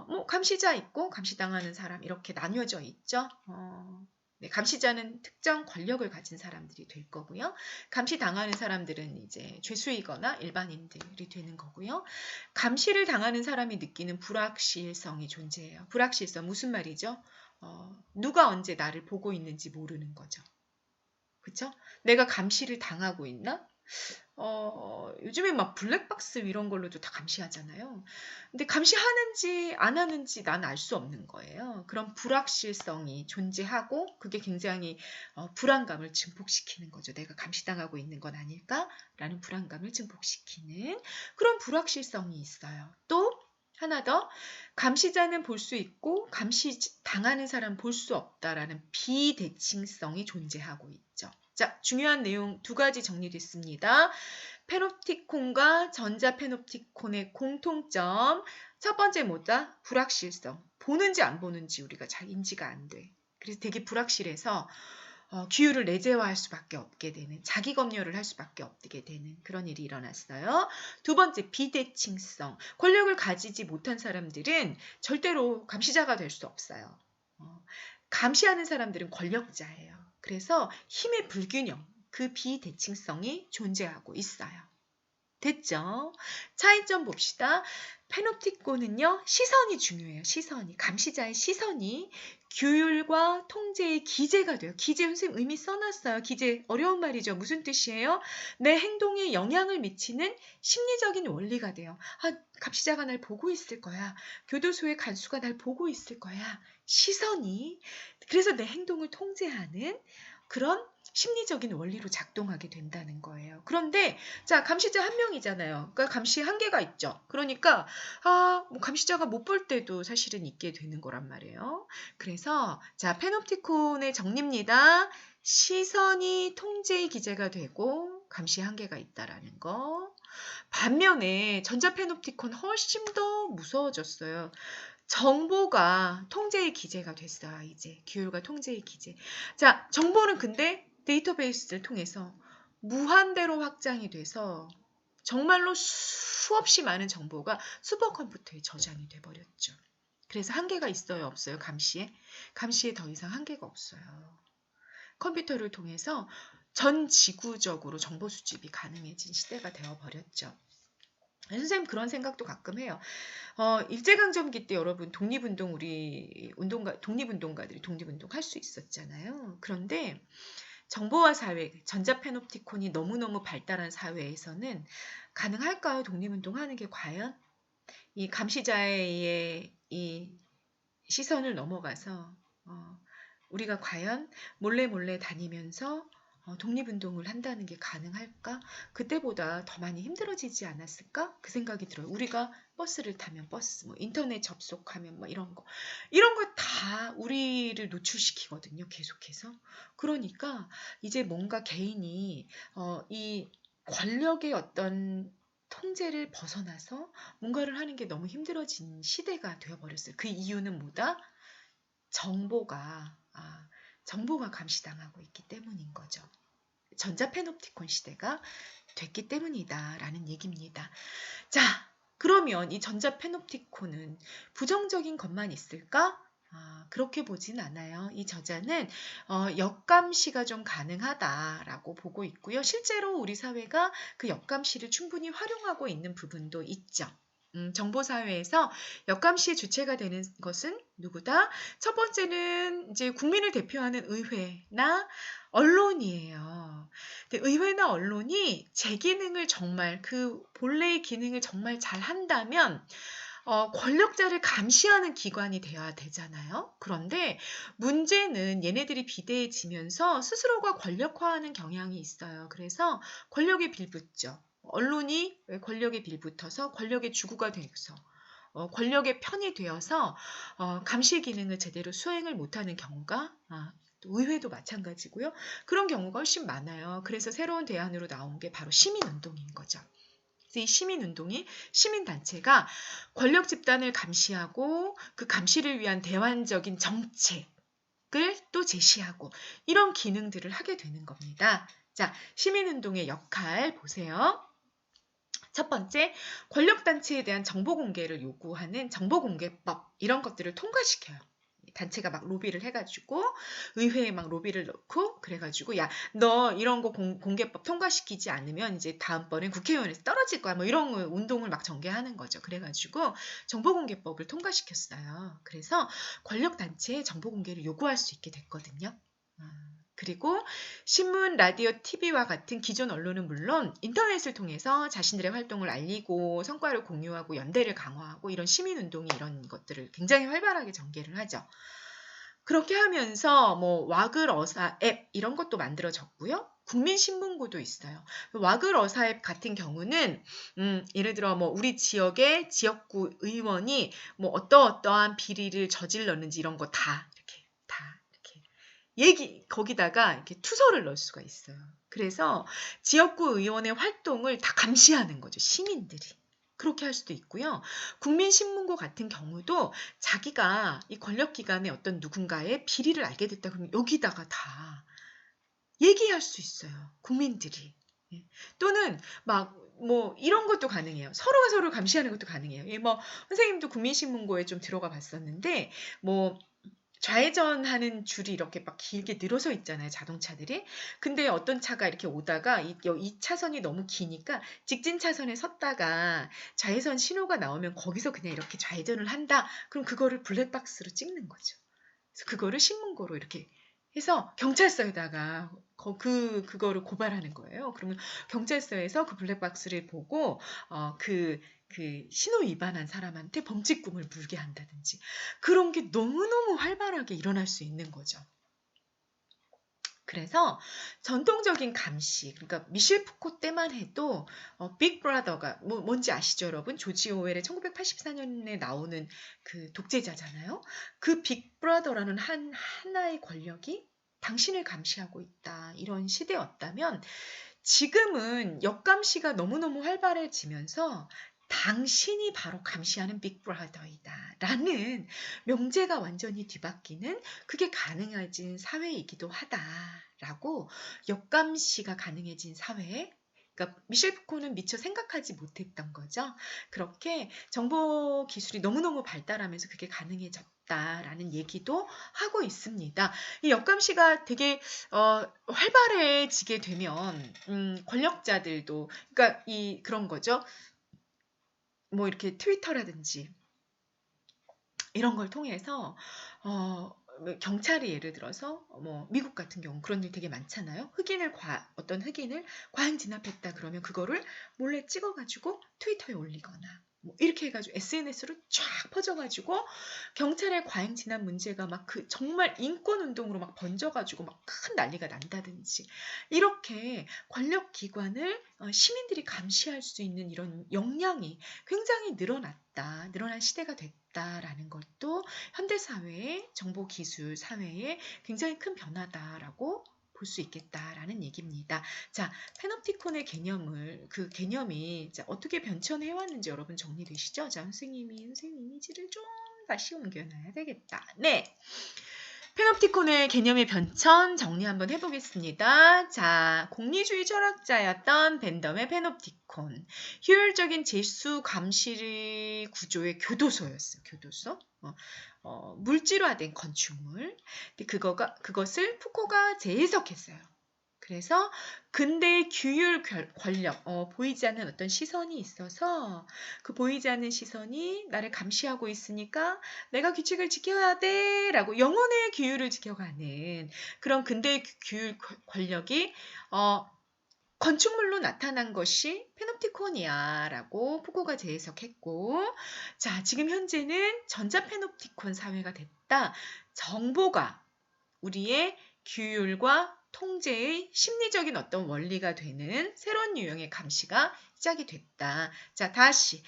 S1: 뭐 감시자 있고 감시당하는 사람 이렇게 나뉘어져 있죠. 네, 감시자는 특정 권력을 가진 사람들이 될 거고요. 감시당하는 사람들은 이제 죄수이거나 일반인들이 되는 거고요. 감시를 당하는 사람이 느끼는 불확실성이 존재해요. 불확실성 무슨 말이죠? 누가 언제 나를 보고 있는지 모르는 거죠. 그쵸? 내가 감시를 당하고 있나? 요즘에 막 블랙박스 이런 걸로도 다 감시하잖아요. 근데 감시하는지 안 하는지 난 알 수 없는 거예요. 그런 불확실성이 존재하고 그게 굉장히 불안감을 증폭시키는 거죠. 내가 감시당하고 있는 건 아닐까라는 불안감을 증폭시키는 그런 불확실성이 있어요. 또 하나 더, 감시자는 볼 수 있고 감시당하는 사람 볼 수 없다라는 비대칭성이 존재하고 있죠. 자, 중요한 내용 두 가지 정리됐습니다. 페놉티콘과 전자 페놉티콘의 공통점. 첫 번째 뭐다? 불확실성. 보는지 안 보는지 우리가 잘 인지가 안 돼. 그래서 되게 불확실해서 규율을 내재화할 수밖에 없게 되는, 자기 검열을 할 수밖에 없게 되는 그런 일이 일어났어요. 두 번째, 비대칭성. 권력을 가지지 못한 사람들은 절대로 감시자가 될 수 없어요. 감시하는 사람들은 권력자예요. 그래서 힘의 불균형, 그 비대칭성이 존재하고 있어요. 됐죠? 차이점 봅시다. 페놉티콘은요, 시선이 중요해요. 시선이. 감시자의 시선이 규율과 통제의 기제가 돼요. 기제, 선생님 의미 써놨어요. 기제, 어려운 말이죠. 무슨 뜻이에요? 내 행동에 영향을 미치는 심리적인 원리가 돼요. 감시자가 날 보고 있을 거야. 교도소의 간수가 날 보고 있을 거야. 시선이. 그래서 내 행동을 통제하는 그런 심리적인 원리로 작동하게 된다는 거예요. 그런데 자, 감시자 한 명이잖아요. 그러니까 감시 한계가 있죠. 그러니까 뭐 감시자가 못 볼 때도 사실은 있게 되는 거란 말이에요. 그래서 자, 페놉티콘의 정리입니다. 시선이 통제의 기제가 되고 감시 한계가 있다라는 거. 반면에 전자페놉티콘 훨씬 더 무서워졌어요. 정보가 통제의 기제가 됐어요. 이제 규율과 통제의 기제. 자, 정보는 근데 데이터베이스를 통해서 무한대로 확장이 돼서 정말로 수없이 많은 정보가 슈퍼컴퓨터에 저장이 돼버렸죠. 그래서 한계가 있어요, 없어요? 감시에? 감시에 더 이상 한계가 없어요. 컴퓨터를 통해서 전 지구적으로 정보 수집이 가능해진 시대가 되어버렸죠. 선생님 그런 생각도 가끔 해요. 일제강점기 때 여러분 독립운동가들이 독립운동 할 수 있었잖아요. 그런데 정보화 사회, 전자페놉티콘이 너무너무 발달한 사회에서는 가능할까요? 독립운동 하는 게 과연? 이 감시자의 이 시선을 넘어가서 우리가 과연 몰래 다니면서 독립운동을 한다는 게 가능할까? 그때보다 더 많이 힘들어지지 않았을까? 그 생각이 들어요. 우리가 버스를 타면 버스, 뭐 인터넷 접속하면 뭐 이런 거 다 우리를 노출시키거든요. 계속해서. 그러니까 이제 뭔가 개인이 이 권력의 어떤 통제를 벗어나서 뭔가를 하는 게 너무 힘들어진 시대가 되어버렸어요. 그 이유는 뭐다? 정보가 감시당하고 있기 때문인 거죠. 전자페놉티콘 시대가 됐기 때문이다라는 얘기입니다. 자, 그러면 이 전자페놉티콘은 부정적인 것만 있을까? 그렇게 보진 않아요. 이 저자는 역감시가 좀 가능하다라고 보고 있고요. 실제로 우리 사회가 그 역감시를 충분히 활용하고 있는 부분도 있죠. 정보사회에서 역감시의 주체가 되는 것은 누구다? 첫 번째는 이제 국민을 대표하는 의회나 언론이에요. 근데 의회나 언론이 제 기능을 정말 그 본래의 기능을 정말 잘 한다면 권력자를 감시하는 기관이 돼야 되잖아요. 그런데 문제는 얘네들이 비대해지면서 스스로가 권력화하는 경향이 있어요. 그래서 권력에 빌붙죠. 언론이 권력에 빌붙어서 권력의 주구가 돼서 권력의 편이 되어서 감시 기능을 제대로 수행을 못하는 경우가 또 의회도 마찬가지고요. 그런 경우가 훨씬 많아요. 그래서 새로운 대안으로 나온 게 바로 시민운동인 거죠. 그래서 이 시민운동이 시민단체가 권력 집단을 감시하고 그 감시를 위한 대환적인 정책을 또 제시하고 이런 기능들을 하게 되는 겁니다. 자, 시민운동의 역할 보세요. 첫 번째, 권력단체에 대한 정보 공개를 요구하는 정보공개법 이런 것들을 통과시켜요. 단체가 막 로비를 해가지고 의회에 막 로비를 넣고 그래가지고 야, 너 이런 거 공개법 통과시키지 않으면 이제 다음번엔 국회의원에서 떨어질 거야. 뭐 이런 운동을 막 전개하는 거죠. 그래가지고 정보공개법을 통과시켰어요. 그래서 권력단체에 정보공개를 요구할 수 있게 됐거든요. 그리고 신문, 라디오, TV와 같은 기존 언론은 물론 인터넷을 통해서 자신들의 활동을 알리고 성과를 공유하고 연대를 강화하고 이런 시민운동이 이런 것들을 굉장히 활발하게 전개를 하죠. 그렇게 하면서 뭐 와글어사 앱 이런 것도 만들어졌고요. 국민신문고도 있어요. 와글어사 앱 같은 경우는 예를 들어 뭐 우리 지역의 지역구 의원이 뭐 어떠한 비리를 저질렀는지 이런 거 다 거기다가 이렇게 투서를 넣을 수가 있어요. 그래서 지역구 의원의 활동을 다 감시하는 거죠. 시민들이. 그렇게 할 수도 있고요. 국민신문고 같은 경우도 자기가 이 권력기관의 어떤 누군가의 비리를 알게 됐다 그러면 여기다가 다 얘기할 수 있어요. 국민들이. 예. 또는 막 뭐 이런 것도 가능해요. 서로가 서로를 감시하는 것도 가능해요. 예, 뭐 선생님도 국민신문고에 좀 들어가 봤었는데 뭐 좌회전하는 줄이 이렇게 막 길게 늘어서 있잖아요, 자동차들이. 근데 어떤 차가 이렇게 오다가 이 차선이 너무 기니까 직진 차선에 섰다가 좌회전 신호가 나오면 거기서 그냥 이렇게 좌회전을 한다. 그럼 그거를 블랙박스로 찍는 거죠. 그래서 그거를 신문고로 이렇게 해서 경찰서에다가 그거를 고발하는 거예요. 그러면 경찰서에서 그 블랙박스를 보고 그 신호 위반한 사람한테 범칙금을 물게 한다든지 그런 게 너무너무 활발하게 일어날 수 있는 거죠. 그래서 전통적인 감시, 그러니까 미셸 푸코 때만 해도 빅브라더가 뭔지 아시죠, 여러분? 조지 오웰의 1984년에 나오는 그 독재자잖아요. 그 빅브라더라는 하나의 권력이 당신을 감시하고 있다. 이런 시대였다면 지금은 역감시가 너무너무 활발해지면서 당신이 바로 감시하는 빅브라더이다 라는 명제가 완전히 뒤바뀌는 그게 가능해진 사회이기도 하다라고 역감시가 가능해진 사회 그러니까 미셸 푸코는 미처 생각하지 못했던 거죠. 그렇게 정보 기술이 너무너무 발달하면서 그게 가능해졌다라는 얘기도 하고 있습니다. 이 역감시가 되게 활발해지게 되면 권력자들도 그러니까 그런 거죠. 뭐 이렇게 트위터라든지 이런 걸 통해서 경찰이 예를 들어서 뭐 미국 같은 경우 그런 일 되게 많잖아요. 어떤 흑인을 과잉 진압했다 그러면 그거를 몰래 찍어가지고 트위터에 올리거나 뭐 이렇게 해가지고 SNS로 쫙 퍼져가지고 경찰의 과잉 진압 문제가 막 정말 인권 운동으로 막 번져가지고 막 큰 난리가 난다든지 이렇게 권력 기관을 시민들이 감시할 수 있는 이런 역량이 굉장히 늘어난 시대가 됐다라는 것도 현대사회의 정보기술 사회에 굉장히 큰 변화다라고 볼 수 있겠다라는 얘기입니다. 자, 페놉티콘의 그 개념이 어떻게 변천해 왔는지 여러분 정리되시죠? 자, 선생님 이미지를 좀 다시 옮겨놔야 되겠다. 네. 페놉티콘의 개념의 변천 정리 한번 해보겠습니다. 자, 공리주의 철학자였던 벤덤의 페놉티콘. 효율적인 재수 감시 구조의 교도소였어요. 교도소. 물질화된 건축물. 근데 그것을 푸코가 재해석했어요. 그래서 근대의 규율 권력, 보이지 않는 어떤 시선이 있어서 그 보이지 않는 시선이 나를 감시하고 있으니까 내가 규칙을 지켜야 돼 라고 영혼의 규율을 지켜가는 그런 근대의 규율 권력이 건축물로 나타난 것이 페놉티콘이야 라고 푸코가 재해석했고 자 지금 현재는 전자페놉티콘 사회가 됐다. 정보가 우리의 규율과 통제의 심리적인 어떤 원리가 되는 새로운 유형의 감시가 시작이 됐다. 자, 다시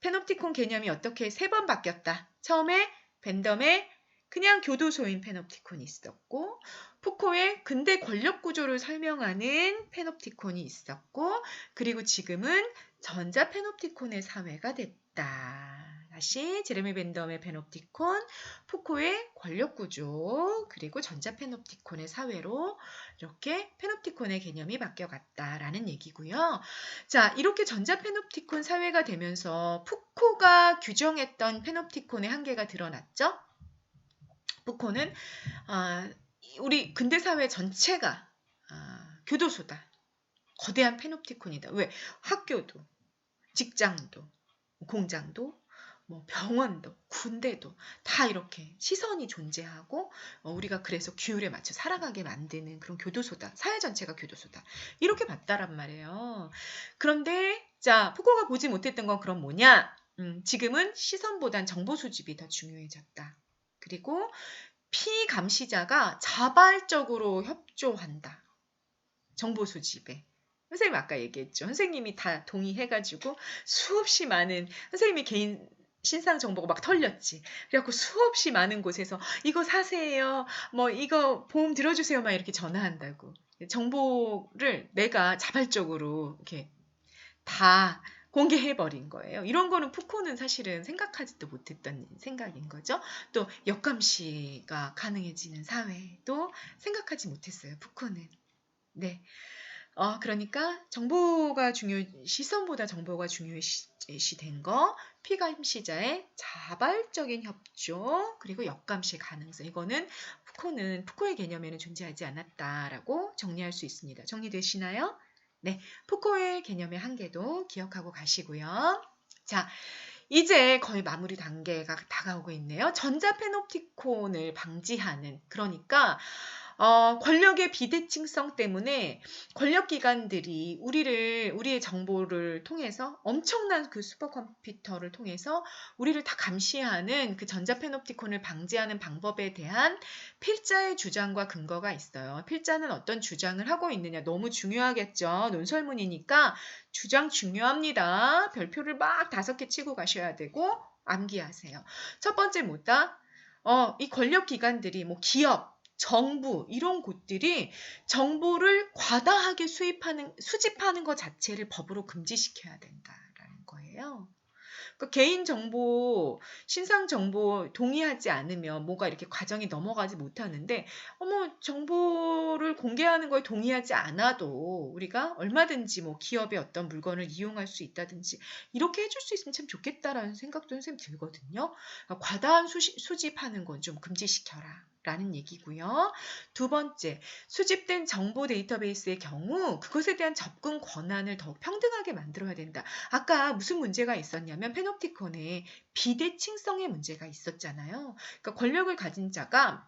S1: 페놉티콘 개념이 어떻게 3번 바뀌었다. 처음에 벤덤의 그냥 교도소인 페놉티콘이 있었고 푸코의 근대 권력 구조를 설명하는 페놉티콘이 있었고 그리고 지금은 전자 페놉티콘의 사회가 됐다. 다시 제레미 벤덤의 페놉티콘, 푸코의 권력구조, 그리고 전자 페놉티콘의 사회로 이렇게 페놉티콘의 개념이 바뀌어갔다라는 얘기고요. 자, 이렇게 전자 페놉티콘 사회가 되면서 푸코가 규정했던 페놉티콘의 한계가 드러났죠. 푸코는 우리 근대사회 전체가 교도소다. 거대한 페놉티콘이다. 왜? 학교도, 직장도, 공장도, 뭐 병원도, 군대도 다 이렇게 시선이 존재하고 우리가 그래서 규율에 맞춰 살아가게 만드는 그런 교도소다. 사회 전체가 교도소다. 이렇게 봤다란 말이에요. 그런데 자, 푸코가 보지 못했던 건 그럼 뭐냐? 지금은 시선보단 정보 수집이 더 중요해졌다. 그리고 피감시자가 자발적으로 협조한다. 정보 수집에. 선생님 아까 얘기했죠. 선생님이 다 동의해가지고 수없이 많은 선생님이 개인 신상 정보가 막 털렸지. 그래갖고 수없이 많은 곳에서 이거 사세요. 뭐 이거 보험 들어주세요. 막 이렇게 전화한다고. 정보를 내가 자발적으로 이렇게 다 공개해버린 거예요. 이런 거는 푸코는 사실은 생각하지도 못했던 생각인 거죠. 또 역감시가 가능해지는 사회도 생각하지 못했어요. 푸코는. 네. 그러니까 정보가 시선보다 정보가 중요시 된 거, 피감시자의 자발적인 협조, 그리고 역감시 가능성. 이거는 푸코의 개념에는 존재하지 않았다라고 정리할 수 있습니다. 정리되시나요? 네, 푸코의 개념의 한계도 기억하고 가시고요. 자, 이제 거의 마무리 단계가 다가오고 있네요. 전자페놉티콘을 방지하는, 그러니까 권력의 비대칭성 때문에 권력기관들이 우리의 정보를 통해서 엄청난 그 슈퍼컴퓨터를 통해서 우리를 다 감시하는 그 전자페놉티콘을 방지하는 방법에 대한 필자의 주장과 근거가 있어요. 필자는 어떤 주장을 하고 있느냐, 너무 중요하겠죠. 논설문이니까 주장 중요합니다. 별표를 막 5개 치고 가셔야 되고 암기하세요. 첫 번째 뭐다? 이 권력기관들이 뭐 기업, 정부 이런 곳들이 정보를 과다하게 수집하는 것 자체를 법으로 금지시켜야 된다라는 거예요. 그러니까 개인정보, 신상정보 동의하지 않으면 뭐가 이렇게 과정이 넘어가지 못하는데 정보를 공개하는 거에 동의하지 않아도 우리가 얼마든지 뭐 기업의 어떤 물건을 이용할 수 있다든지 이렇게 해줄 수 있으면 참 좋겠다라는 생각도 선생님 들거든요. 그러니까 과다한 수집하는 건 좀 금지시켜라. 라는 얘기고요. 두 번째, 수집된 정보 데이터베이스의 경우 그것에 대한 접근 권한을 더욱 평등하게 만들어야 된다. 아까 무슨 문제가 있었냐면 페놉티콘에 비대칭성의 문제가 있었잖아요. 그러니까 권력을 가진 자가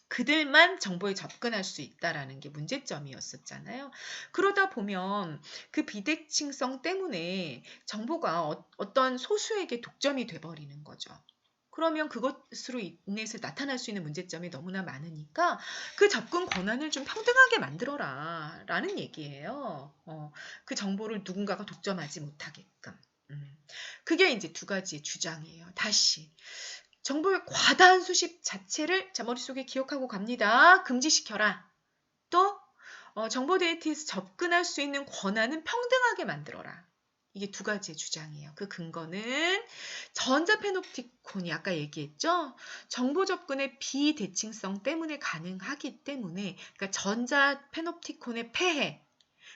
S1: 그들만 정보에 접근할 수 있다라는 게 문제점이었었잖아요. 그러다 보면 그 비대칭성 때문에 정보가 어떤 소수에게 독점이 돼버리는 거죠. 그러면 그것으로 인해서 나타날 수 있는 문제점이 너무나 많으니까 그 접근 권한을 좀 평등하게 만들어라 라는 얘기예요. 그 정보를 누군가가 독점하지 못하게끔. 그게 이제 두 가지의 주장이에요. 다시 정보의 과다한 수집 자체를 머릿속에 기억하고 갑니다. 금지시켜라. 또 정보 데이터에서 접근할 수 있는 권한은 평등하게 만들어라. 이게 두 가지의 주장이에요. 그 근거는 전자페놉티콘이 아까 얘기했죠. 정보 접근의 비대칭성 때문에 가능하기 때문에 그러니까 전자페놉티콘의 폐해,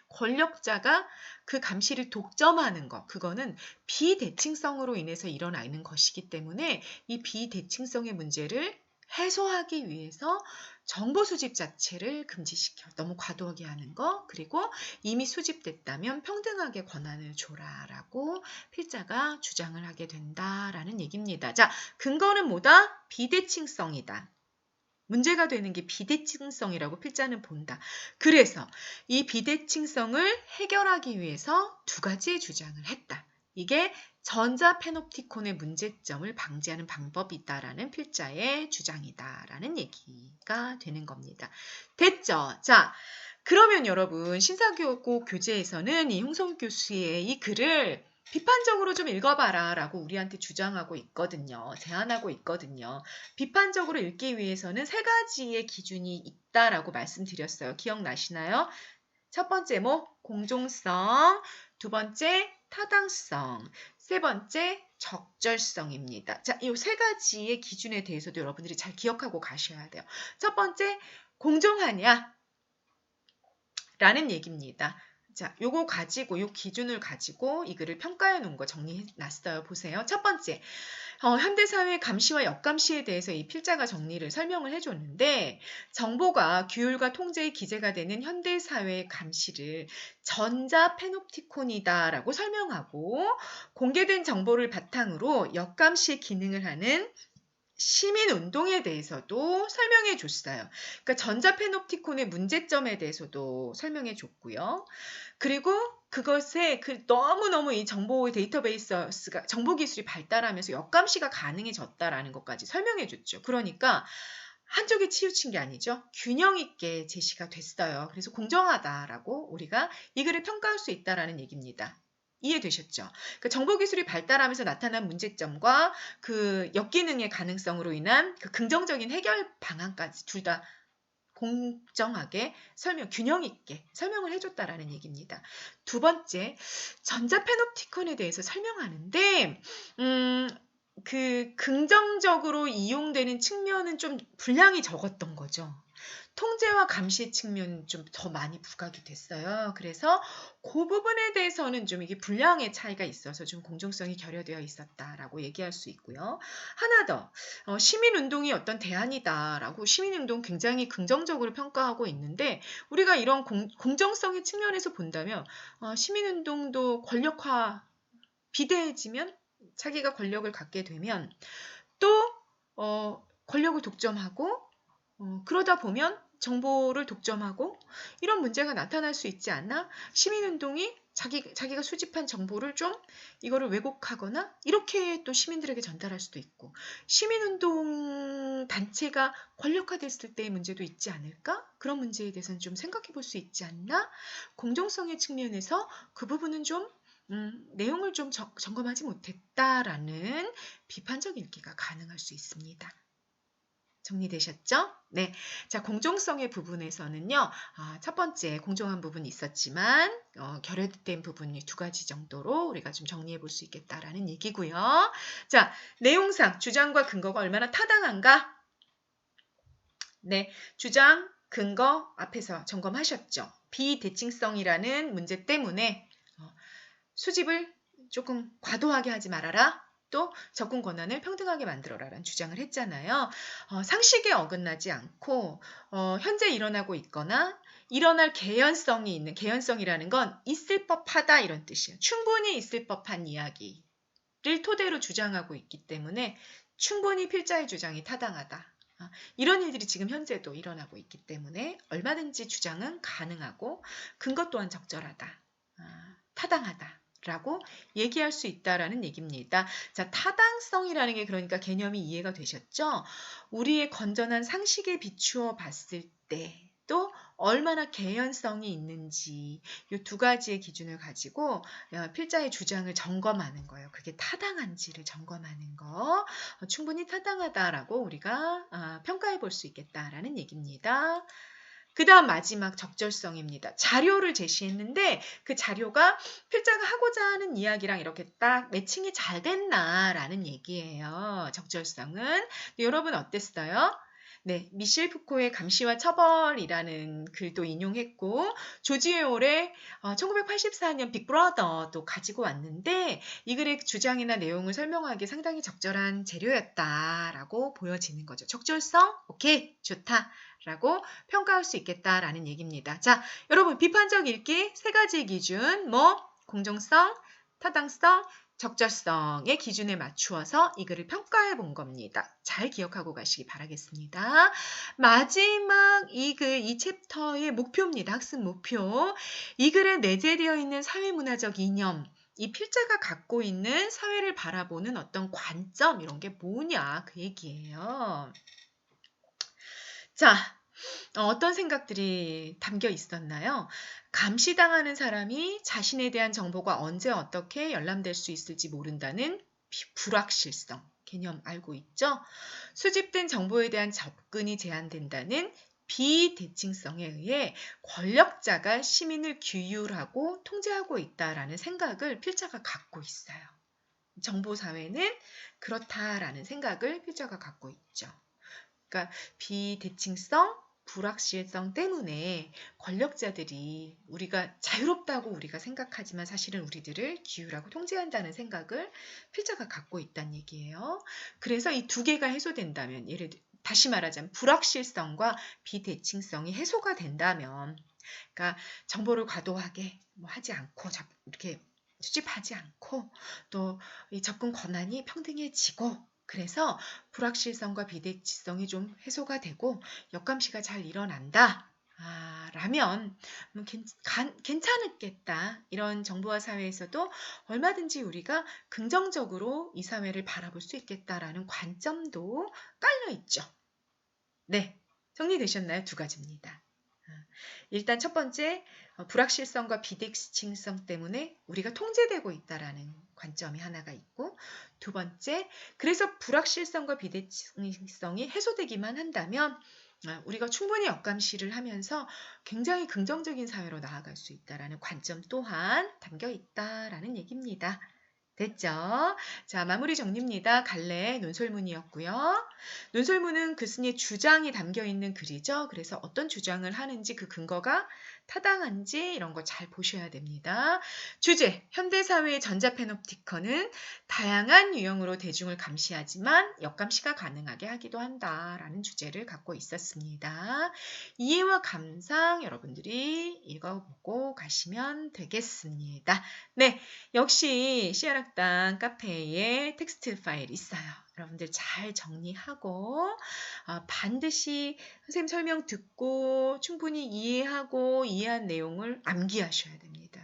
S1: 권력자가 그 감시를 독점하는 것, 그거는 비대칭성으로 인해서 일어나는 것이기 때문에 이 비대칭성의 문제를 해소하기 위해서 정보 수집 자체를 금지시켜 너무 과도하게 하는 거, 그리고 이미 수집됐다면 평등하게 권한을 줘라라고 필자가 주장을 하게 된다라는 얘기입니다. 자, 근거는 뭐다? 비대칭성이다. 문제가 되는 게 비대칭성이라고 필자는 본다. 그래서 이 비대칭성을 해결하기 위해서 두 가지의 주장을 했다. 이게 전자페놉티콘의 문제점을 방지하는 방법이다라는 필자의 주장이다라는 얘기가 되는 겁니다. 됐죠? 자, 그러면 여러분 신사교육 교재에서는 이 홍성 교수의 이 글을 비판적으로 좀 읽어봐라 라고 우리한테 주장하고 있거든요. 제안하고 있거든요. 비판적으로 읽기 위해서는 3가지의 기준이 있다라고 말씀드렸어요. 기억나시나요? 첫 번째 공정성, 두 번째 타당성, 세 번째 적절성입니다. 자, 이 3가지의 기준에 대해서도 여러분들이 잘 기억하고 가셔야 돼요. 첫 번째, 공정하냐? 라는 얘기입니다. 자, 요 기준을 가지고 이 글을 평가해 놓은 거 정리해 놨어요. 보세요. 첫 번째, 현대사회 감시와 역감시에 대해서 이 필자가 설명을 해줬는데 정보가 규율과 통제의 기재가 되는 현대사회의 감시를 전자페놉티콘이다라고 설명하고 공개된 정보를 바탕으로 역감시 기능을 하는 시민운동에 대해서도 설명해 줬어요. 그러니까 전자페놉티콘의 문제점에 대해서도 설명해 줬고요. 그리고 그것에 너무너무 이 정보 데이터베이스가 정보 기술이 발달하면서 역감시가 가능해졌다라는 것까지 설명해 줬죠. 그러니까 한쪽에 치우친 게 아니죠. 균형 있게 제시가 됐어요. 그래서 공정하다라고 우리가 이 글을 평가할 수 있다라는 얘기입니다. 이해되셨죠? 그러니까 정보기술이 발달하면서 나타난 문제점과 그 역기능의 가능성으로 인한 그 긍정적인 해결 방안까지 둘 다 공정하게 균형 있게 설명을 해줬다라는 얘기입니다. 두 번째, 전자페놉티콘에 대해서 설명하는데 그 긍정적으로 이용되는 측면은 좀 분량이 적었던 거죠. 통제와 감시 측면 좀 더 많이 부각이 됐어요. 그래서 그 부분에 대해서는 좀 이게 분량의 차이가 있어서 좀 공정성이 결여되어 있었다라고 얘기할 수 있고요. 하나 더, 시민운동이 어떤 대안이다라고 시민운동 굉장히 긍정적으로 평가하고 있는데 우리가 이런 공정성의 측면에서 본다면 시민운동도 권력화 비대해지면 자기가 권력을 갖게 되면 또 권력을 독점하고 그러다 보면 정보를 독점하고 이런 문제가 나타날 수 있지 않나? 시민운동이 자기가 수집한 정보를 좀 이거를 왜곡하거나 이렇게 또 시민들에게 전달할 수도 있고 시민운동 단체가 권력화됐을 때의 문제도 있지 않을까? 그런 문제에 대해서는 좀 생각해 볼 수 있지 않나? 공정성의 측면에서 그 부분은 좀 내용을 좀 점검하지 못했다라는 비판적 읽기가 가능할 수 있습니다. 정리되셨죠? 네. 자, 공정성의 부분에서는요, 첫 번째 공정한 부분이 있었지만, 결여된 부분이 두 가지 정도로 우리가 좀 정리해 볼 수 있겠다라는 얘기고요. 자, 내용상 주장과 근거가 얼마나 타당한가? 네. 주장, 근거 앞에서 점검하셨죠? 비대칭성이라는 문제 때문에 수집을 조금 과도하게 하지 말아라. 또 접근 권한을 평등하게 만들어라라는 주장을 했잖아요. 상식에 어긋나지 않고 현재 일어나고 있거나 일어날 개연성이 있는 개연성이라는 건 있을 법하다 이런 뜻이에요. 충분히 있을 법한 이야기를 토대로 주장하고 있기 때문에 충분히 필자의 주장이 타당하다. 이런 일들이 지금 현재도 일어나고 있기 때문에 얼마든지 주장은 가능하고 근거 또한 적절하다. 타당하다. 라고 얘기할 수 있다라는 얘기입니다. 자, 타당성이라는 게 그러니까 개념이 이해가 되셨죠? 우리의 건전한 상식에 비추어 봤을 때 또 얼마나 개연성이 있는지 이 두 가지의 기준을 가지고 필자의 주장을 점검하는 거예요. 그게 타당한지를 점검하는 거. 충분히 타당하다라고 우리가 평가해 볼 수 있겠다라는 얘기입니다. 그 다음 마지막 적절성입니다. 자료를 제시했는데 그 자료가 필자가 하고자 하는 이야기랑 이렇게 딱 매칭이 잘 됐나라는 얘기예요. 적절성은. 여러분 어땠어요? 네, 미셸 푸코의 감시와 처벌이라는 글도 인용했고 조지 웨올의 1984년 빅브라더도 가지고 왔는데 이 글의 주장이나 내용을 설명하기 상당히 적절한 재료였다라고 보여지는 거죠. 적절성? 오케이, 좋다. 라고 평가할 수 있겠다라는 얘기입니다. 자, 여러분 비판적 읽기 세 가지 기준, 공정성, 타당성, 적절성의 기준에 맞추어서 이 글을 평가해 본 겁니다. 잘 기억하고 가시기 바라겠습니다. 마지막 이 글, 이 챕터의 목표입니다. 학습 목표. 이 글에 내재되어 있는 사회문화적 이념, 이 필자가 갖고 있는 사회를 바라보는 어떤 관점 이런 게 뭐냐 그 얘기예요. 자, 어떤 생각들이 담겨 있었나요? 감시당하는 사람이 자신에 대한 정보가 언제 어떻게 열람될 수 있을지 모른다는 불확실성 개념 알고 있죠? 수집된 정보에 대한 접근이 제한된다는 비대칭성에 의해 권력자가 시민을 규율하고 통제하고 있다라는 생각을 필자가 갖고 있어요. 정보사회는 그렇다라는 생각을 필자가 갖고 있죠. 그러니까 비대칭성, 불확실성 때문에 권력자들이 우리가 자유롭다고 우리가 생각하지만 사실은 우리들을 규율하고 통제한다는 생각을 필자가 갖고 있다는 얘기예요. 그래서 이 두 개가 해소된다면 다시 말하자면 불확실성과 비대칭성이 해소가 된다면 그러니까 정보를 과도하게 하지 않고 이렇게 수집하지 않고 또 이 접근 권한이 평등해지고 그래서 불확실성과 비대칭성이 좀 해소가 되고 역감시가 잘 일어난다. 라면 괜찮겠다. 이런 정보화 사회에서도 얼마든지 우리가 긍정적으로 이 사회를 바라볼 수 있겠다라는 관점도 깔려 있죠. 네, 정리되셨나요? 두 가지입니다. 일단 첫 번째, 불확실성과 비대칭성 때문에 우리가 통제되고 있다라는 관점이 하나가 있고 두 번째, 그래서 불확실성과 비대칭성이 해소되기만 한다면 우리가 충분히 역감시를 하면서 굉장히 긍정적인 사회로 나아갈 수 있다라는 관점 또한 담겨 있다라는 얘기입니다. 됐죠? 자, 마무리 정리입니다. 갈래 논설문이었고요. 논설문은 교수님의 주장이 담겨 있는 글이죠. 그래서 어떤 주장을 하는지 그 근거가 타당한지 이런 거 잘 보셔야 됩니다. 주제, 현대사회의 전자패놉티커는 다양한 유형으로 대중을 감시하지만 역감시가 가능하게 하기도 한다라는 주제를 갖고 있었습니다. 이해와 감상 여러분들이 읽어보고 가시면 되겠습니다. 네, 역시 씨알학당 카페에 텍스트 파일 있어요. 여러분들 잘 정리하고 반드시 선생님 설명 듣고 충분히 이해하고 이해한 내용을 암기하셔야 됩니다.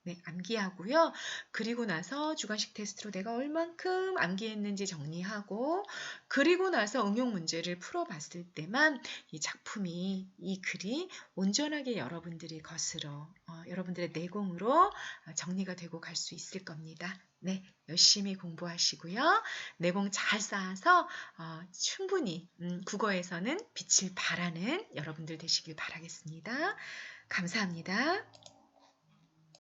S1: 네, 암기하고요. 그리고 나서 주관식 테스트로 내가 얼만큼 암기했는지 정리하고 그리고 나서 응용 문제를 풀어봤을 때만 이 작품이 이 글이 온전하게 여러분들의 것으로 여러분들의 내공으로 정리가 되고 갈 수 있을 겁니다. 네, 열심히 공부하시고요. 내공 잘 쌓아서 충분히 국어에서는 빛을 발하는 여러분들 되시길 바라겠습니다. 감사합니다.